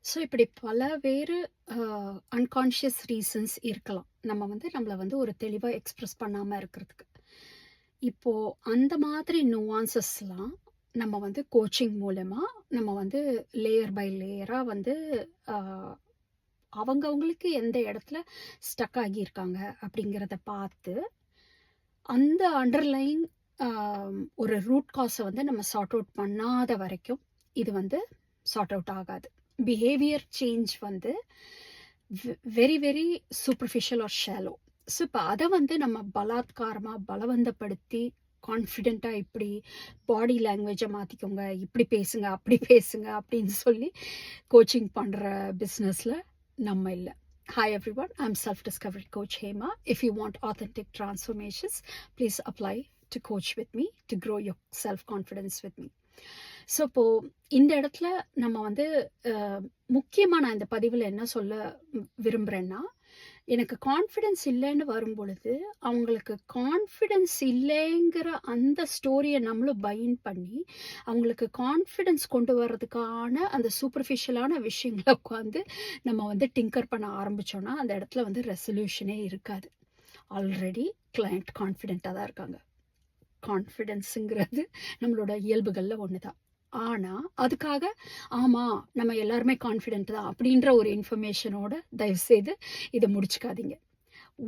So இப்படி பல வேறு அன்கான்ஷியஸ் ரீசன்ஸ் இருக்கலாம். நம்ம வந்து நம்மள வந்து ஒரு தெளிவா எக்ஸ்பிரஸ் பண்ணாம இருக்கிறதுக்கு. இப்போ அந்த மாதிரி நுவான்சஸ்லாம் நம்ம வந்து கோச்சிங் மூலமா நம்ம வந்து லேயர் பை லேயரா வந்து அ அவங்கவங்களுக்கு எந்த இடத்துல ஸ்டக் ஆகியிருக்காங்க அப்படிங்கிறத பார்த்து, அந்த அண்டர்லைங் ஒரு ரூட் காஸ வந்து நம்ம சார்ட் அவுட் பண்ணாத வரைக்கும், இது வந்து சார்ட் அவுட் ஆகாது. பிஹேவியர் சேஞ்ச் வந்து very very superficial or shallow. So இப்போ அதை வந்து நம்ம பலாத்காரமா பலவந்தப்படுத்தி கான்ஃபிடென்ட்டா இப்படி பாடி லாங்குவேஜை மாற்றிக்கோங்க, இப்படி பேசுங்க, அப்படி பேசுங்க அப்படின்னு சொல்லி கோச்சிங் பண்ணுற பிஸ்னஸில் நம்ம இல்லை. Hi everyone, I'm self-discovery coach Hema. If you want authentic transformations, please apply to coach with me to grow your self-confidence with me. So இப்போது இந்த இடத்துல நம்ம வந்து முக்கியமாக நான் இந்த பதிவில் என்ன சொல்ல விரும்புகிறேன்னா, எனக்கு கான்ஃபிடென்ஸ் இல்லைன்னு வரும்பொழுது அவங்களுக்கு கான்ஃபிடென்ஸ் இல்லைங்கிற அந்த ஸ்டோரியை நம்மளும் பைன் பண்ணி அவங்களுக்கு கான்ஃபிடென்ஸ் கொண்டு வர்றதுக்கான அந்த சூப்பர்ஃபிஷியலான விஷயங்களை உட்காந்து நம்ம வந்து டிங்கர் பண்ண ஆரம்பித்தோன்னா அந்த இடத்துல வந்து ரெசல்யூஷனே இருக்காது. ஆல்ரெடி கிளையண்ட் கான்ஃபிடென்ட்டாக தான் இருக்காங்க. கான்ஃபிடென்ஸுங்கிறது நம்மளோட இயல்புகளில் ஒன்று தான். ஆனால் அதுக்காக ஆமாம் நம்ம எல்லாருமே கான்ஃபிடென்ட் தான் அப்படின்ற ஒரு இன்ஃபர்மேஷனோட தயவுசெய்து இதை முடிச்சுக்காதீங்க.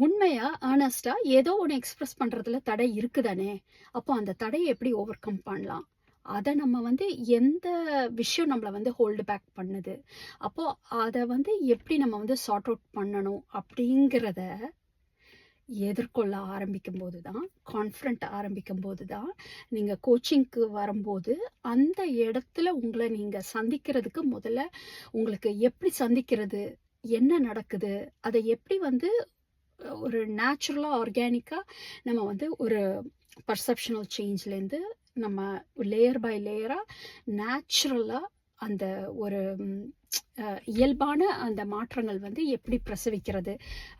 உண்மையாக ஆனஸ்டாக ஏதோ ஒன்று எக்ஸ்ப்ரெஸ் பண்ணுறதுல தடை இருக்குதானே, அப்போ அந்த தடையை எப்படி ஓவர் கம் பண்ணலாம், அதை நம்ம வந்து எந்த விஷயம் நம்மளை வந்து ஹோல்டு பேக் பண்ணுது, அப்போது அதை வந்து எப்படி நம்ம வந்து சார்ட் அவுட் பண்ணணும் அப்படிங்கிறத எதிர்கொள்ள ஆரம்பிக்கும் போது தான், கான்ஃபிடென்ட் ஆரம்பிக்கும் போது தான், நீங்கள் கோச்சிங்க்கு வரும்போது அந்த இடத்துல உங்களை நீங்கள் சந்திக்கிறதுக்கு முதல்ல உங்களுக்கு எப்படி சந்திக்கிறது, என்ன நடக்குது, அதை எப்படி வந்து ஒரு நேச்சுரலாக ஆர்கானிக்காக நம்ம வந்து ஒரு பர்செப்ஷனல் சேஞ்ச்லேருந்து நம்ம லேயர் பை லேயராக நேச்சுரலாக அந்த ஒரு இயல்பான அந்த மாற்றங்கள் வந்து எப்படி பிரசவிக்கிறது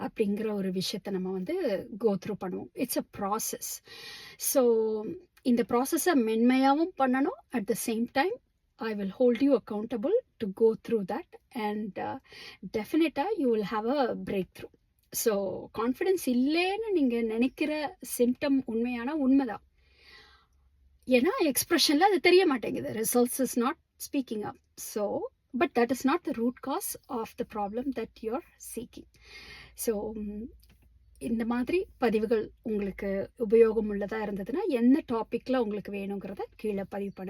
அப்படிங்கிற ஒரு விஷயத்தை நம்ம வந்து கோ த்ரூ பண்ணுவோம். It's a process. ஸோ இந்த ப்ராசஸை மென்மையாகவும் பண்ணணும். At the same time I will hold you accountable to go through that and டெஃபினட்டாக you will have a breakthrough. So confidence இல்லைன்னு நீங்கள் நினைக்கிற சிம்டம் உண்மைதான். ஏன்னா எக்ஸ்பிரஷனில் அது தெரிய மாட்டேங்குது. Results is not speaking up. So but that is not the root cause of the problem that you're seeking. So இந்த மாதிரி பதிவுகள் உங்களுக்கு உபயோகம் உள்ளதாக இருந்ததுன்னா என்ன டாப்பிக்கில் உங்களுக்கு வேணுங்கிறத கீழே பதிவு பண்ணுங்கள்.